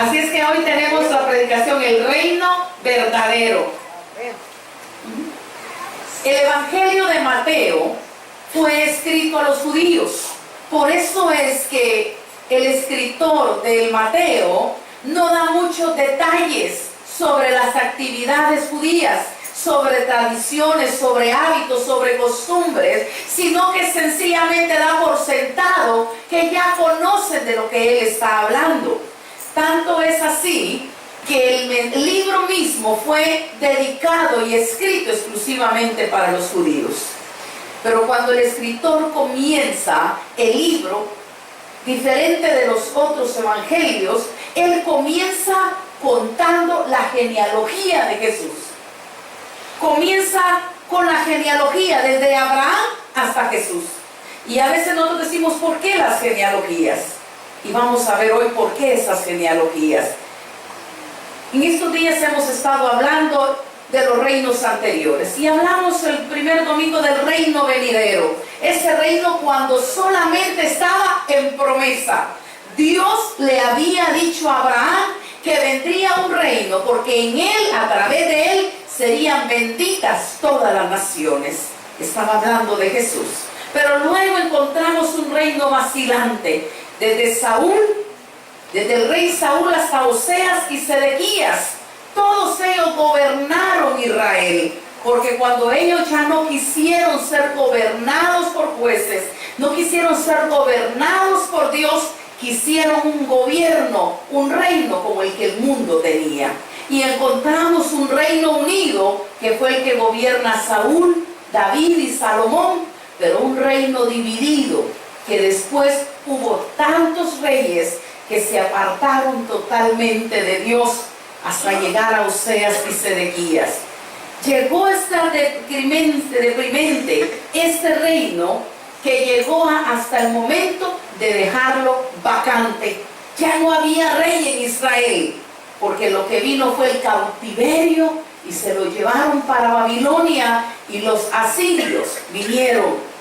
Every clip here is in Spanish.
Así es que hoy tenemos la predicación, el reino verdadero. El Evangelio de Mateo fue escrito a los judíos. Por eso es que el escritor del Mateo no da muchos detalles sobre las actividades judías, sobre tradiciones, sobre hábitos, sobre costumbres, sino que sencillamente da por sentado que ya conocen de lo que él está hablando. Tanto es así que el libro mismo fue dedicado y escrito exclusivamente para los judíos. Pero cuando el escritor comienza el libro, diferente de los otros evangelios, él comienza contando la genealogía de Jesús. Comienza con la genealogía desde Abraham hasta Jesús. Y a veces nosotros decimos, ¿por qué las genealogías? Y vamos a ver hoy por qué esas genealogías. En estos días hemos estado hablando de los reinos anteriores y hablamos el primer domingo del reino venidero. Ese reino cuando solamente estaba en promesa. Dios le había dicho a Abraham que vendría un reino, porque en él, a través de él, serían benditas todas las naciones. Estaba hablando de Jesús. Pero luego encontramos un reino vacilante, desde Saúl, desde el rey Saúl hasta Oseas y Sedequías. Todos ellos gobernaron Israel, porque cuando ellos ya no quisieron ser gobernados por jueces, no quisieron ser gobernados por Dios, quisieron un gobierno, un reino como el que el mundo tenía. Y encontramos un reino unido que fue el que gobierna Saúl, David y Salomón, pero un reino dividido, que después hubo tantos reyes que se apartaron totalmente de Dios hasta llegar a Oseas y Sedequías. Llegó a estar deprimente este reino, que llegó hasta el momento de dejarlo vacante. Ya no había rey en Israel, porque lo que vino fue el cautiverio y se lo llevaron para Babilonia, y los asirios vinieron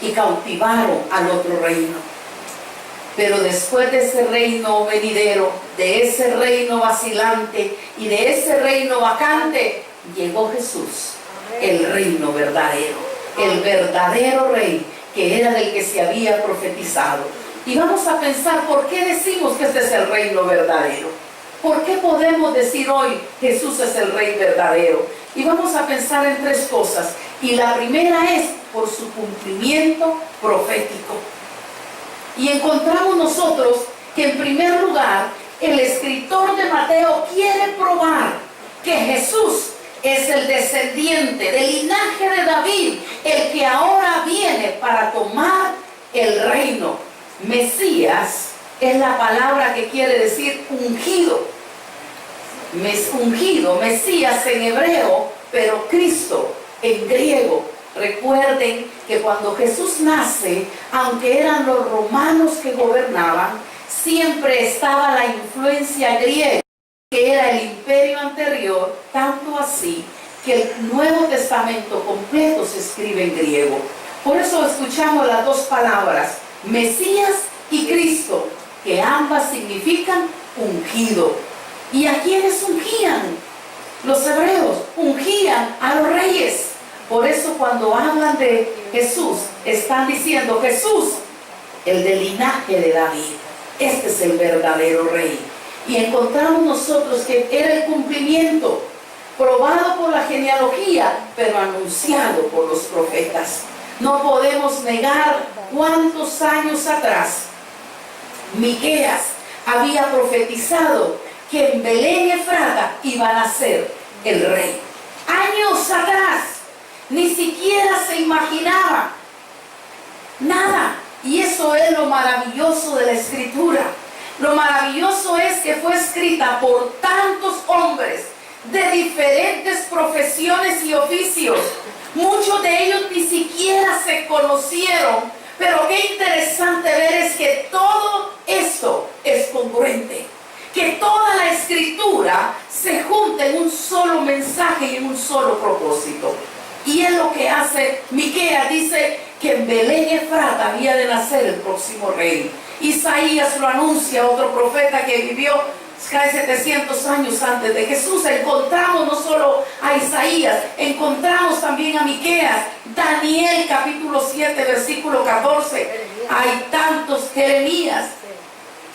y cautivaron al otro reino. Pero después de ese reino venidero, de ese reino vacilante y de ese reino vacante, llegó Jesús, el reino verdadero, el verdadero rey, que era del que se había profetizado. Y vamos a pensar por qué decimos que este es el reino verdadero. ¿Por qué podemos decir hoy Jesús es el rey verdadero? Y vamos a pensar en tres cosas. Y la primera es por su cumplimiento profético. Y encontramos nosotros que en primer lugar el escritor de Mateo quiere probar que Jesús es el descendiente del linaje de David, el que ahora viene para tomar el reino. Mesías es la palabra que quiere decir ungido. Ungido, Mesías en hebreo, pero Cristo en griego. Recuerden que cuando Jesús nace, aunque eran los romanos que gobernaban, siempre estaba la influencia griega, que era el imperio anterior, tanto así que el Nuevo Testamento completo se escribe en griego. Por eso escuchamos las dos palabras, Mesías y Cristo, que ambas significan ungido. ¿Y a quiénes ungían? Los hebreos ungían a los reyes. Por eso cuando hablan de Jesús, están diciendo Jesús, el del linaje de David. Este es el verdadero rey. Y encontramos nosotros que era el cumplimiento, probado por la genealogía, pero anunciado por los profetas. No podemos negar cuántos años atrás Miqueas había profetizado que en Belén Efrata iba a nacer el rey. Años atrás, ni siquiera se imaginaba nada. Y eso es lo maravilloso de la Escritura. Lo maravilloso es que fue escrita por tantos hombres de diferentes profesiones y oficios. Muchos de ellos ni siquiera se conocieron, pero qué interesante ver es que todo esto es congruente, que toda la Escritura se junta en un solo mensaje y en un solo propósito. Y es lo que hace Miqueas, dice que en Belén Efrata había de nacer el próximo rey. Isaías lo anuncia, otro profeta que vivió casi 700 años antes de Jesús. Encontramos no solo a Isaías, encontramos también a Miqueas, Daniel capítulo 7 versículo 14, hay tantos, Jeremías,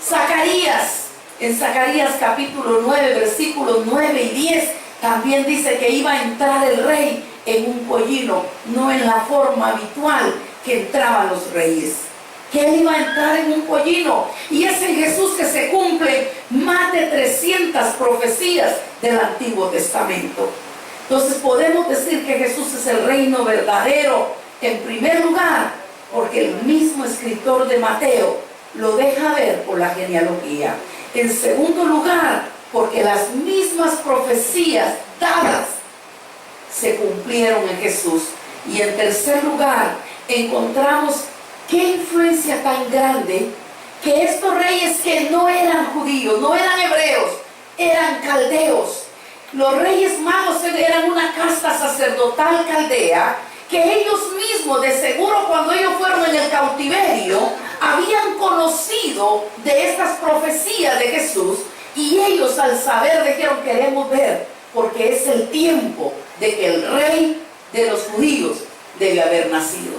Zacarías, en Zacarías capítulo 9 versículos 9 y 10 también dice que iba a entrar el rey en un pollino, no en la forma habitual que entraban los reyes, que él iba a entrar en un pollino. Y es en Jesús que se cumplen más de 300 profecías del Antiguo Testamento. Entonces podemos decir que Jesús es el reino verdadero, en primer lugar, porque el mismo escritor de Mateo lo deja ver por la genealogía. En segundo lugar, porque las mismas profecías dadas se cumplieron en Jesús. Y en tercer lugar, encontramos qué influencia tan grande que estos reyes que no eran judíos, no eran hebreos, eran caldeos. Los reyes magos eran una casta sacerdotal caldea, que ellos mismos, de seguro cuando ellos fueron en el cautiverio, habían conocido de estas profecías de Jesús, y ellos al saber dijeron: queremos ver, porque es el tiempo de que el rey de los judíos debe haber nacido.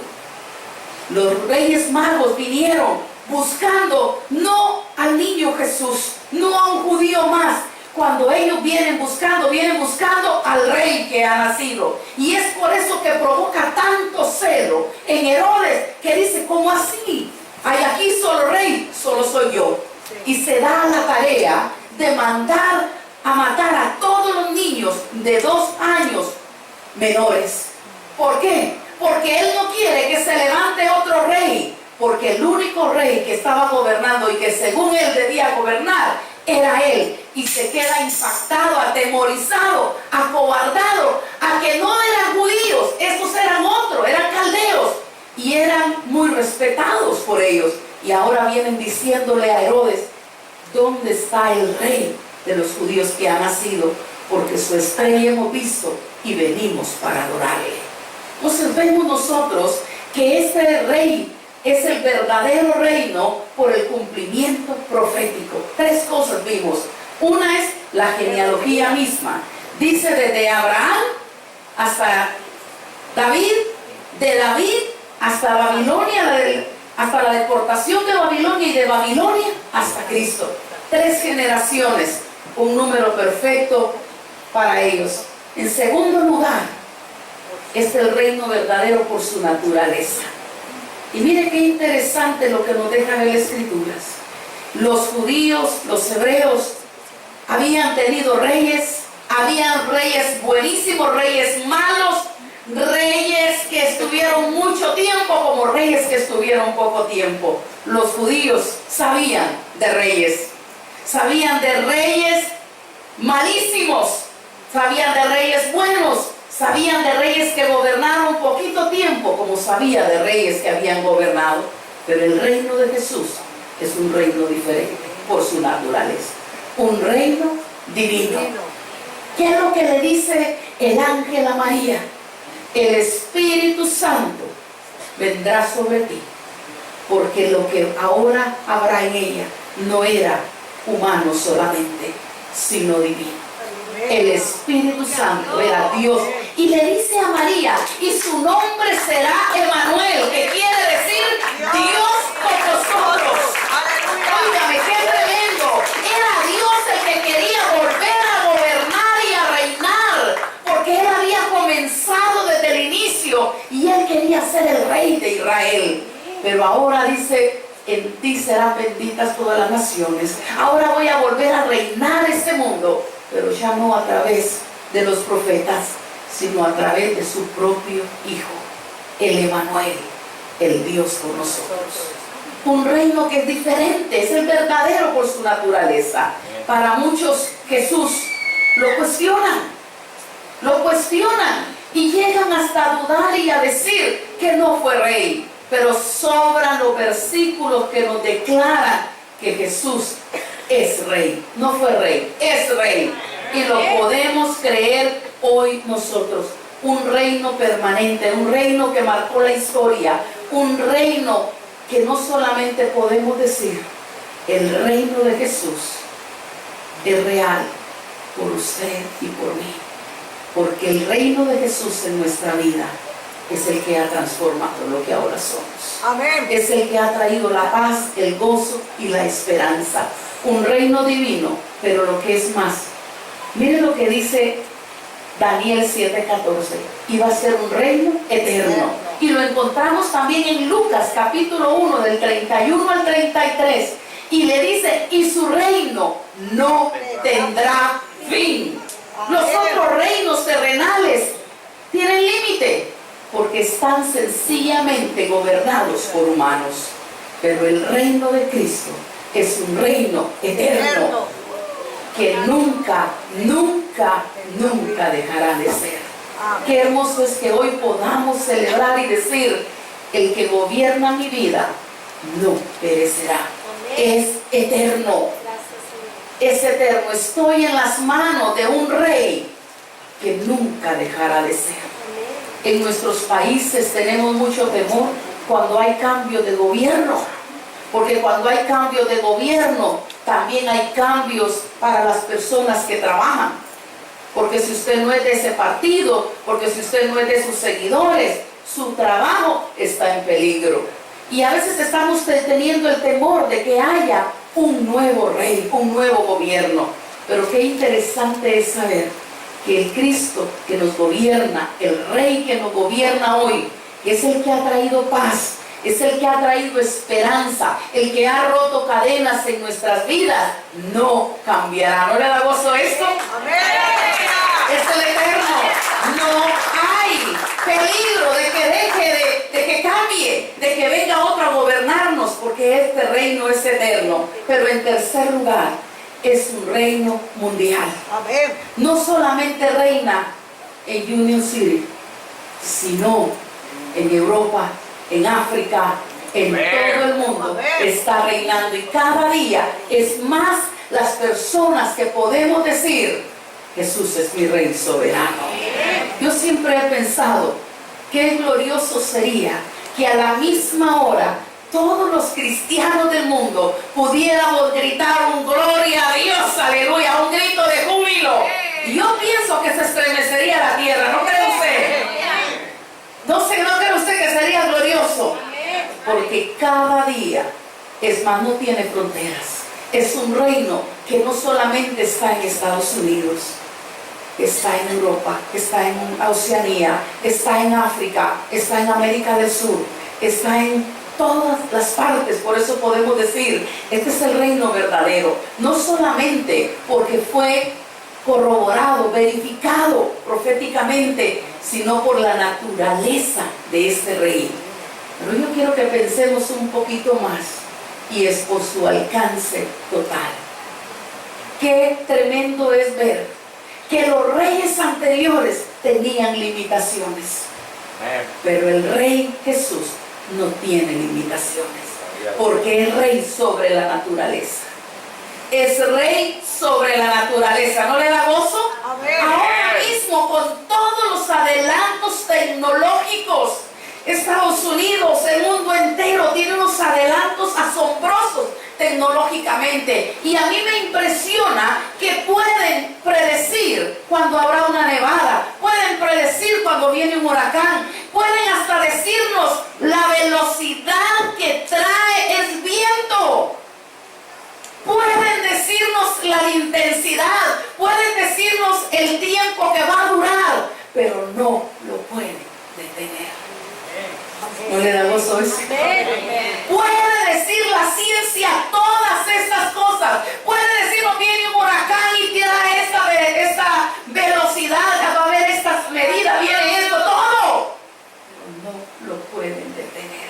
Los reyes magos vinieron buscando no al niño Jesús, no a un judío más. Cuando ellos vienen buscando al rey que ha nacido. Y es por eso que provoca tanto celo en Herodes, que dice: ¿cómo así? Hay aquí solo rey, solo soy yo. Y se da la tarea de mandar a matar a todos los niños de 2 años menores. ¿Por qué? Porque él no quiere que se levante otro rey, porque el único rey que estaba gobernando y que según él debía gobernar era él. Y se queda impactado, atemorizado, acobardado, a que no eran judíos, estos eran otros, eran caldeos, y eran muy respetados por ellos. Y ahora vienen diciéndole a Herodes: ¿dónde está el rey de los judíos que ha nacido? Porque su estrella hemos visto y venimos para adorarle. Entonces vemos nosotros que este rey es el verdadero reino por el cumplimiento profético. 3 cosas vimos. Una es la genealogía misma. Dice desde Abraham hasta David, de David hasta Babilonia, hasta la deportación de Babilonia, y de Babilonia hasta Cristo. 3 generaciones, un número perfecto para ellos. En segundo lugar, es el reino verdadero por su naturaleza. Y mire qué interesante lo que nos dejan en las Escrituras. Los judíos, los hebreos, habían tenido reyes, habían reyes buenísimos, reyes malos, reyes que estuvieron mucho tiempo, como reyes que estuvieron poco tiempo. Los judíos sabían de reyes malísimos, sabían de reyes buenos, sabían de reyes que gobernaron poquito tiempo, como sabía de reyes que habían gobernado. Pero el reino de Jesús es un reino diferente por su naturaleza, un reino divino. ¿Qué es lo que le dice el ángel a María? El Espíritu Santo vendrá sobre ti, porque lo que ahora habrá en ella no era humano solamente, sino divino. El Espíritu Santo era Dios. Y le dice a María: y su nombre será Emmanuel, que quiere decir Dios con nosotros. Óigame, qué tremendo. Era Dios el que quería volver a gobernar y a reinar, porque él había comenzado desde el inicio y él quería ser el rey de Israel. Pero ahora dice: en ti serán benditas todas las naciones. Ahora voy a volver a reinar este mundo, pero ya no a través de los profetas, sino a través de su propio Hijo, el Emmanuel, el Dios con nosotros. Un reino que es diferente, es el verdadero por su naturaleza. Para muchos Jesús lo cuestionan y llegan hasta dudar y a decir que no fue rey. Pero sobran los versículos que nos declaran que Jesús es rey. No fue rey, es rey. Y lo podemos creer hoy nosotros. Un reino permanente, un reino que marcó la historia, un reino que no solamente podemos decir: el reino de Jesús es real por usted y por mí. Porque el reino de Jesús en nuestra vida es el que ha transformado lo que ahora somos. Amén. Es el que ha traído la paz, el gozo y la esperanza. Un reino divino, pero lo que es más. Miren lo que dice Daniel 7:14. Iba a ser un reino eterno. Y lo encontramos también en Lucas capítulo 1 del 31 al 33. Y le dice, y su reino no tendrá fin. Los otros reinos terrenales tienen límite porque están sencillamente gobernados por humanos. Pero el reino de Cristo es un reino eterno que nunca, nunca, nunca dejará de ser. Qué hermoso es que hoy podamos celebrar y decir, el que gobierna mi vida no perecerá. Es eterno. Es eterno. Estoy en las manos de un rey que nunca dejará de ser. En nuestros países tenemos mucho temor cuando hay cambio de gobierno, porque cuando hay cambio de gobierno también hay cambios para las personas que trabajan, porque si usted no es de ese partido, porque si usted no es de sus seguidores, su trabajo está en peligro. Y a veces estamos teniendo el temor de que haya un nuevo rey, un nuevo gobierno. Pero qué interesante es saber que el Cristo que nos gobierna, el Rey que nos gobierna hoy, es el que ha traído paz, es el que ha traído esperanza, el que ha roto cadenas en nuestras vidas, no cambiará. ¿No le da gozo esto? Amén. Es el eterno. No hay peligro de que deje de que cambie, de que venga otro a gobernarnos, porque este reino es eterno. Pero en tercer lugar, es un reino mundial. Amén. No solamente reina en Union City, sino en Europa, en África, en todo el mundo. Está reinando, y cada día es más las personas que podemos decir, Jesús es mi rey soberano. Yo siempre he pensado qué glorioso sería que a la misma hora todos los cristianos del mundo pudiéramos gritar un gloria a Dios, aleluya, un grito de júbilo. Y yo pienso que se estremecería la tierra, ¿no cree usted? ¿No cree usted que sería glorioso? Porque cada día, es más, no tiene fronteras. Es un reino que no solamente está en Estados Unidos, está en Europa, está en Oceanía, está en África, está en América del Sur, está en todas las partes. Por eso podemos decir, este es el reino verdadero, no solamente porque fue corroborado, verificado proféticamente, sino por la naturaleza de este reino. Pero yo quiero que pensemos un poquito más, y es por su alcance total. Qué tremendo es ver que los reyes anteriores tenían limitaciones, pero el Rey Jesús no tiene limitaciones, porque es rey sobre la naturaleza. Es rey sobre la naturaleza. ¿No le da gozo? Amén. Ahora mismo, con todos los adelantos tecnológicos, Estados Unidos, el mundo entero tiene unos adelantos asombrosos tecnológicamente, y a mí me impresiona que pueden predecir cuando habrá una nevada, pueden predecir cuando viene un huracán, pueden hasta decirnos la velocidad que trae el viento, pueden decirnos la intensidad, pueden decirnos el tiempo que va a durar, pero no lo pueden detener. ¿No le da gozo eso? Puede decir la ciencia todas estas cosas. Puede decir, no viene un huracán y tiene esta velocidad, va a haber estas medidas, viene esto, todo. Pero no lo pueden detener.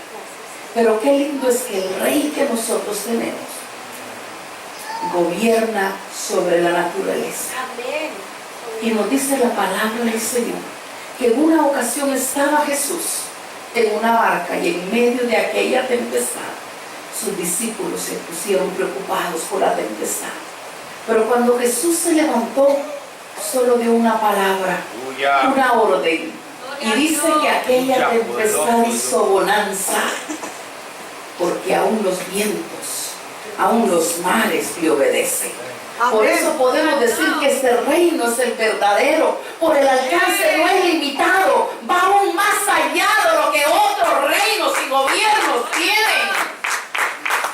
Pero qué lindo es que el rey que nosotros tenemos gobierna sobre la naturaleza. Y nos dice la palabra del Señor que en una ocasión estaba Jesús en una barca, y en medio de aquella tempestad sus discípulos se pusieron preocupados por la tempestad. Pero cuando Jesús se levantó, solo dio una palabra, una orden, y dice que aquella tempestad hizo bonanza, porque aún los vientos, aún los mares le obedecen. Por eso podemos decir que este reino es el verdadero. Por el alcance no es limitado. Va aún más allá de lo que otros reinos y gobiernos tienen.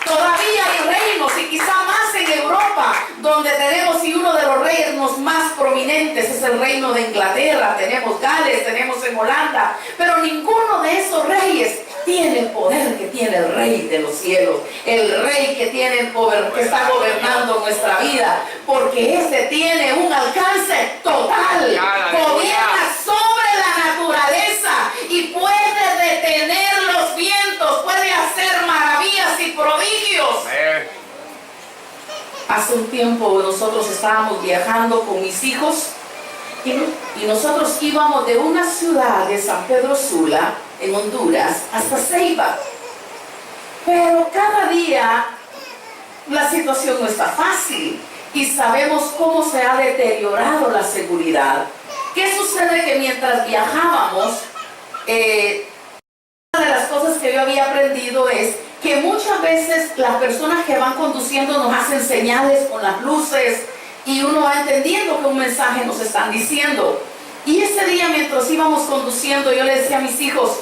Todavía hay reinos, y quizá más en Europa, donde tenemos, y uno de los reinos más prominentes es el reino de Inglaterra. Tenemos Gales, tenemos en Holanda, pero ninguno de esos reyes tiene el poder que tiene el Rey de los cielos, el Rey que está gobernando nuestra vida, porque ese tiene un alcance total, gobierna sobre la naturaleza y puede detener los vientos, puede hacer maravillas y prodigios. Hace un tiempo nosotros estábamos viajando con mis hijos y nosotros íbamos de una ciudad de San Pedro Sula, en Honduras, hasta Ceiba. Pero cada día la situación no está fácil y sabemos cómo se ha deteriorado la seguridad. ¿Qué sucede? Que mientras viajábamos, una de las cosas que yo había aprendido es que muchas veces las personas que van conduciendo nos hacen señales con las luces y uno va entendiendo que un mensaje nos están diciendo. Y ese día, mientras íbamos conduciendo, yo le decía a mis hijos,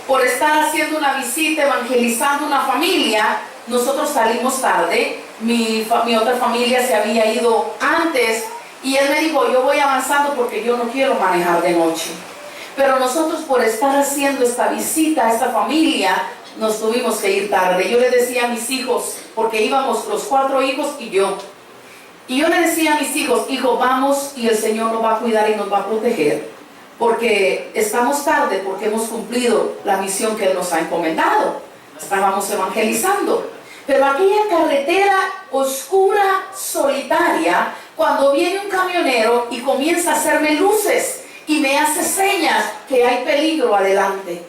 por estar haciendo una visita, evangelizando una familia, nosotros salimos tarde. Mi otra familia se había ido antes y él me dijo, yo voy avanzando porque yo no quiero manejar de noche. Pero nosotros, por estar haciendo esta visita a esta familia, nos tuvimos que ir tarde. Yo le decía a mis hijos, porque íbamos los 4 hijos y yo le decía a mis hijos, hijos, vamos y el Señor nos va a cuidar y nos va a proteger, porque estamos tarde, porque hemos cumplido la misión que Él nos ha encomendado. Estábamos evangelizando. Pero aquella carretera oscura, solitaria, cuando viene un camionero y comienza a hacerme luces y me hace señas que hay peligro adelante.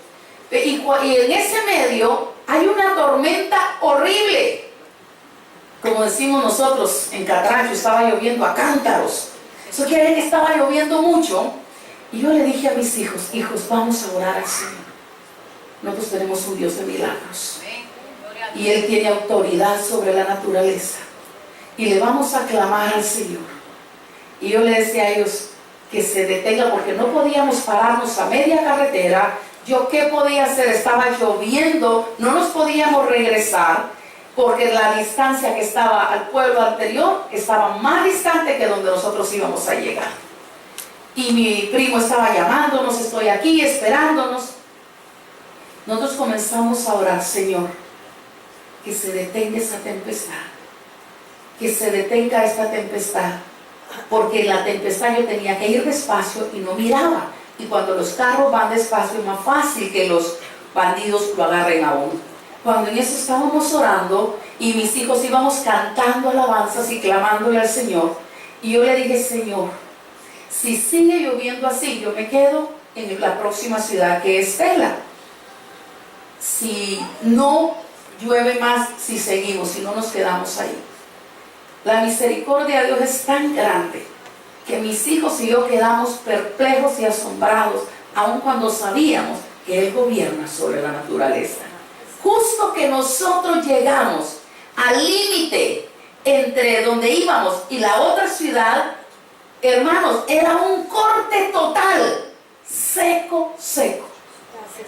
Y en ese medio hay una tormenta horrible. Como decimos nosotros en Catracho, estaba lloviendo a cántaros. Eso quiere decir que estaba lloviendo mucho. Y yo le dije a mis hijos, vamos a orar al Señor. Nosotros tenemos un Dios de milagros. Y Él tiene autoridad sobre la naturaleza. Y le vamos a clamar al Señor. Y yo le decía a ellos que se detengan, porque no podíamos pararnos a media carretera. Yo, ¿qué podía hacer? Estaba lloviendo, no nos podíamos regresar, porque la distancia que estaba al pueblo anterior estaba más distante que donde nosotros íbamos a llegar. Y mi primo estaba llamándonos, estoy aquí esperándonos. Nosotros comenzamos a orar, Señor, que se detenga esa tempestad, que se detenga esta tempestad, porque en la tempestad yo tenía que ir despacio y no miraba. Y cuando los carros van despacio es más fácil que los bandidos lo agarren a uno. Cuando en eso estábamos orando y mis hijos íbamos cantando alabanzas y clamándole al Señor, y yo le dije, Señor, si sigue lloviendo así, yo me quedo en la próxima ciudad, que es Tela. Si no llueve más, si seguimos, si no nos quedamos ahí. La misericordia de Dios es tan grande que mis hijos y yo quedamos perplejos y asombrados, aun cuando sabíamos que Él gobierna sobre la naturaleza. Justo que nosotros llegamos al límite entre donde íbamos y la otra ciudad, hermanos, era un corte total, seco.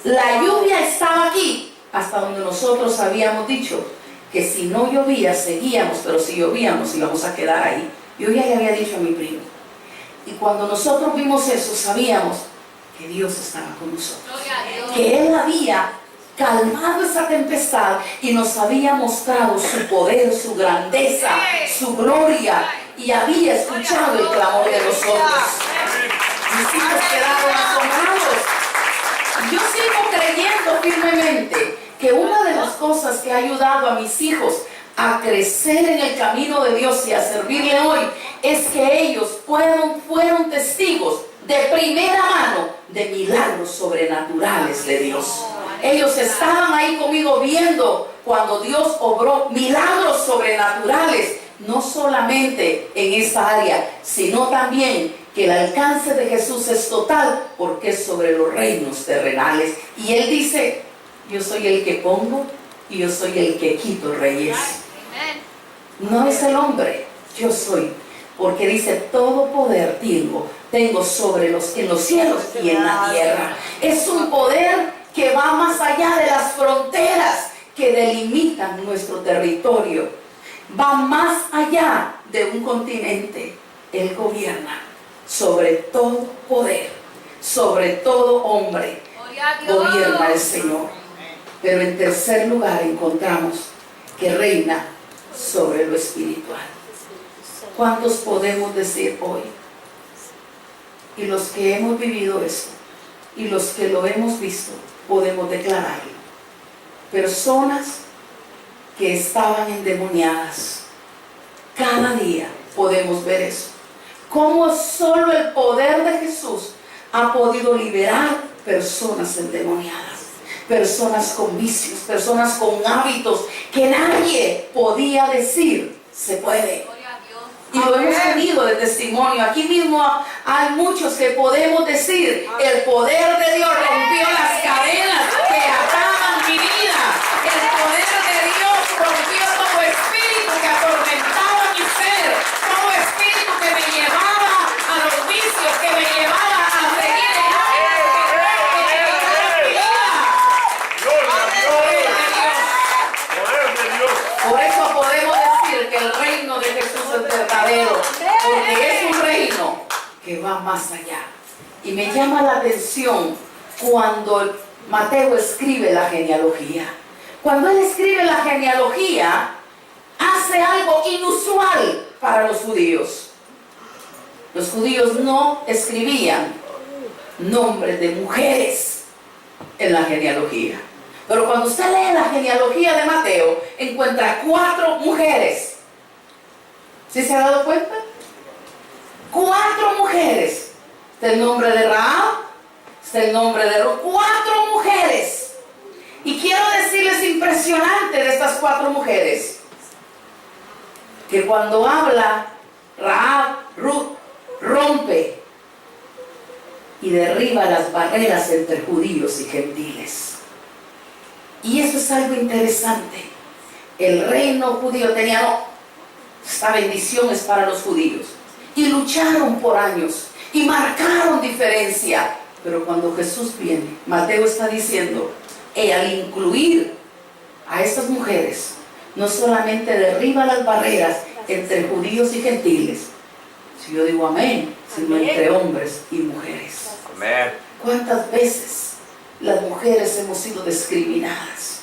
La lluvia estaba aquí, hasta donde nosotros habíamos dicho que si no llovía seguíamos, pero si llovíamos íbamos a quedar ahí. Yo ya le había dicho a mi primo. Y cuando nosotros vimos eso, sabíamos que Dios estaba con nosotros, que Él había calmado esa tempestad y nos había mostrado su poder, su grandeza, su gloria, y había escuchado el clamor de nosotros. Mis hijos quedaron asombrados. Yo sigo creyendo firmemente que una de las cosas que ha ayudado a mis hijos a crecer en el camino de Dios y a servirle hoy es que ellos fueron testigos de primera mano de milagros sobrenaturales de Dios. Ellos estaban ahí conmigo viendo cuando Dios obró milagros sobrenaturales, no solamente en esa área, sino también que el alcance de Jesús es total, porque es sobre los reinos terrenales. Y Él dice, yo soy el que pongo y yo soy el que quito reyes. No es el hombre, yo soy. Porque dice, todo poder tengo sobre en los cielos y en la tierra. Es un poder que va más allá de las fronteras que delimitan nuestro territorio. Va más allá de un continente. Él gobierna sobre todo poder, sobre todo hombre. Gobierna el Señor. Pero en tercer lugar encontramos que reina sobre lo espiritual. ¿Cuántos podemos decir hoy? Y los que hemos vivido esto, y los que lo hemos visto, podemos declararlo. Personas que estaban endemoniadas. Cada día podemos ver eso. Cómo solo el poder de Jesús ha podido liberar personas endemoniadas. Personas con vicios, personas con hábitos que nadie podía decir se puede. Y lo hemos tenido de testimonio. Aquí mismo hay muchos que podemos decir, el poder de Dios rompió las cadenas que ataban mi vida. El poder de Dios rompió todo espíritu que atormentaba mi ser, todo espíritu que me llevaba a los vicios, que me llevaba a seguir el Por eso podemos decir que el reino de Jesús es verdadero, porque es un reino que va más allá. Y me llama la atención cuando Mateo escribe la genealogía. Cuando él escribe la genealogía, hace algo inusual para los judíos. Los judíos no escribían nombres de mujeres en la genealogía. Pero cuando usted lee la genealogía de Mateo, encuentra 4 mujeres. ¿Sí se ha dado cuenta? 4 mujeres. Está el nombre de Rahab, está el nombre de Ruth. 4 mujeres. Y quiero decirles impresionante de estas 4 mujeres, que cuando habla Rahab, Ruth rompe y derriba las barreras entre judíos y gentiles. Y eso es algo interesante. El reino judío tenía, esta bendición es para los judíos. Y lucharon por años y marcaron diferencia. Pero cuando Jesús viene, Mateo está diciendo, al incluir a estas mujeres, no solamente derriba las barreras entre judíos y gentiles, si yo digo amén, sino entre hombres y mujeres. Amén. ¿Cuántas veces las mujeres hemos sido discriminadas?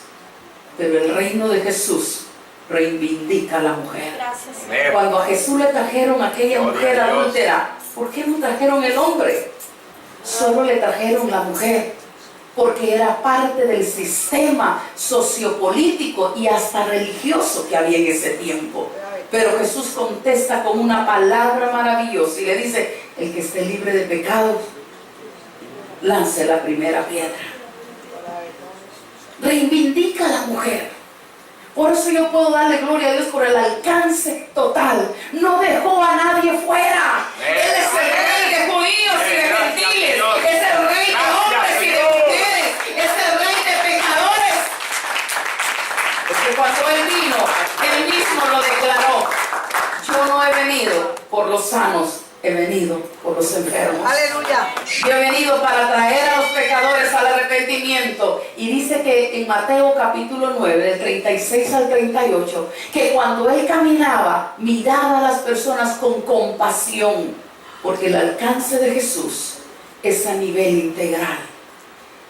Pero el reino de Jesús reivindica a la mujer. Gracias. Cuando a Jesús le trajeron a aquella mujer adúltera, ¿por qué no trajeron el hombre? Solo le trajeron la mujer, porque era parte del sistema sociopolítico y hasta religioso que había en ese tiempo. Pero Jesús contesta con una palabra maravillosa y le dice, el que esté libre de pecado, lance la primera piedra. Reivindica a la mujer. Por eso yo puedo darle gloria a Dios por el alcance total. No dejó a nadie fuera. Él es el rey de judíos y de gentiles. Es el rey de hombres y de mujeres. Es el rey de pecadores. Porque cuando Él vino, Él mismo lo declaró. Yo no he venido por los sanos, he venido por los enfermos. Aleluya. Yo he venido para traer a los pecadores al arrepentimiento. Y dice que en Mateo capítulo 9, del 36 al 38, que cuando Él caminaba, miraba a las personas con compasión, porque el alcance de Jesús es a nivel integral.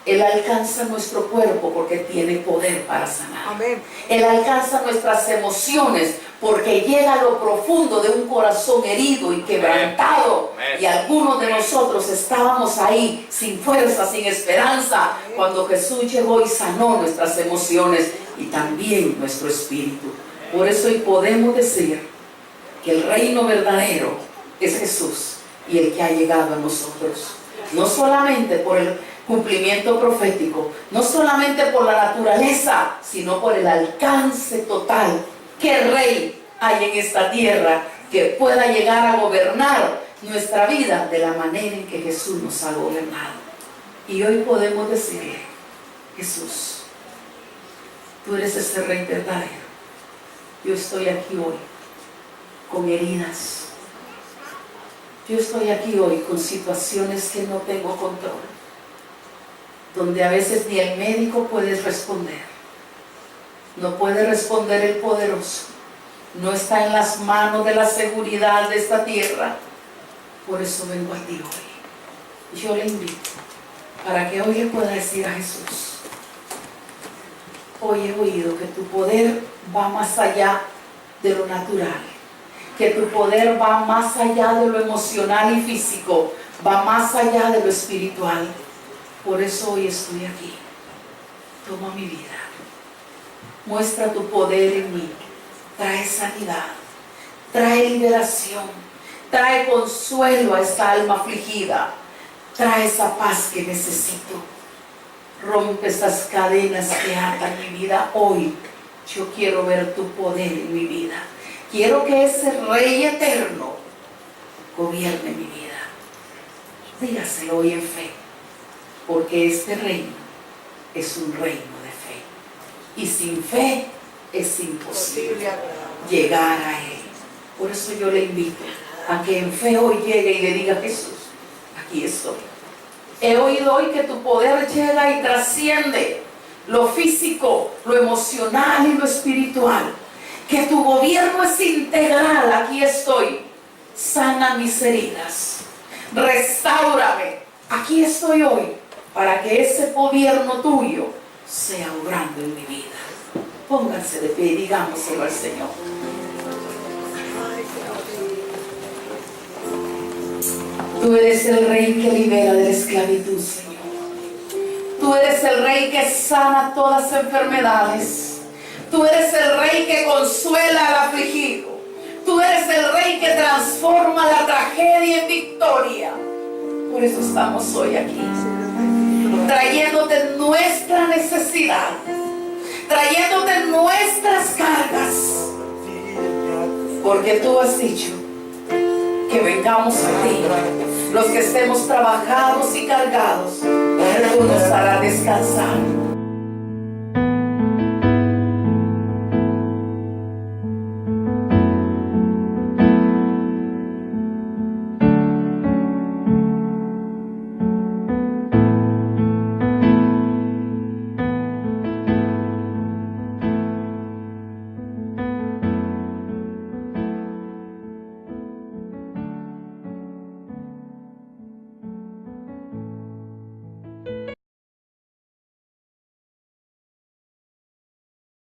Él alcanza nuestro cuerpo porque tiene poder para sanar. Amén. Él alcanza nuestras emociones porque llega a lo profundo de un corazón herido y quebrantado. Amén. Y algunos de nosotros estábamos ahí sin fuerza, sin esperanza, cuando Jesús llegó y sanó nuestras emociones y también nuestro espíritu. Por eso hoy podemos decir que el reino verdadero es Jesús y el que ha llegado a nosotros. No solamente por el cumplimiento profético, no solamente por la naturaleza, sino por el alcance total. ¿Qué rey hay en esta tierra que pueda llegar a gobernar nuestra vida de la manera en que Jesús nos ha gobernado? Y hoy podemos decirle, Jesús, tú eres ese rey verdadero. Yo estoy aquí hoy con heridas. Yo estoy aquí hoy con situaciones que no tengo control, donde a veces ni el médico puede responder. No puede responder el poderoso. No está en las manos de la seguridad de esta tierra. Por eso vengo a ti hoy. Yo le invito para que hoy le pueda decir a Jesús: hoy he oído que tu poder va más allá de lo natural, que tu poder va más allá de lo emocional y físico, va más allá de lo espiritual. Por eso hoy estoy aquí. Toma mi vida. Muestra tu poder en mí. Trae sanidad, trae liberación, trae consuelo a esta alma afligida, trae esa paz que necesito. Rompe estas cadenas que atan mi vida. Hoy yo quiero ver tu poder en mi vida. Quiero que ese Rey eterno gobierne mi vida. Dígaselo hoy en fe, porque este reino es un reino de fe. Y sin fe es imposible llegar a Él. Por eso yo le invito a que en fe hoy llegue y le diga: Jesús, aquí estoy. He oído hoy que tu poder llega y trasciende lo físico, lo emocional y lo espiritual. Que tu gobierno es integral. Aquí estoy. Sana mis heridas. Restáurame. Aquí estoy hoy para que ese gobierno tuyo sea obrando en mi vida. Pónganse de pie y digámoselo al Señor. Tú eres el Rey que libera de la esclavitud, Señor. Tú eres el Rey que sana todas las enfermedades. Tú eres el Rey que consuela al afligido. Tú eres el Rey que transforma la tragedia en victoria. Por eso estamos hoy aquí, trayéndote nuestra necesidad, trayéndote nuestras cargas, porque tú has dicho que vengamos a ti, los que estemos trabajados y cargados, tú nos harás descansar.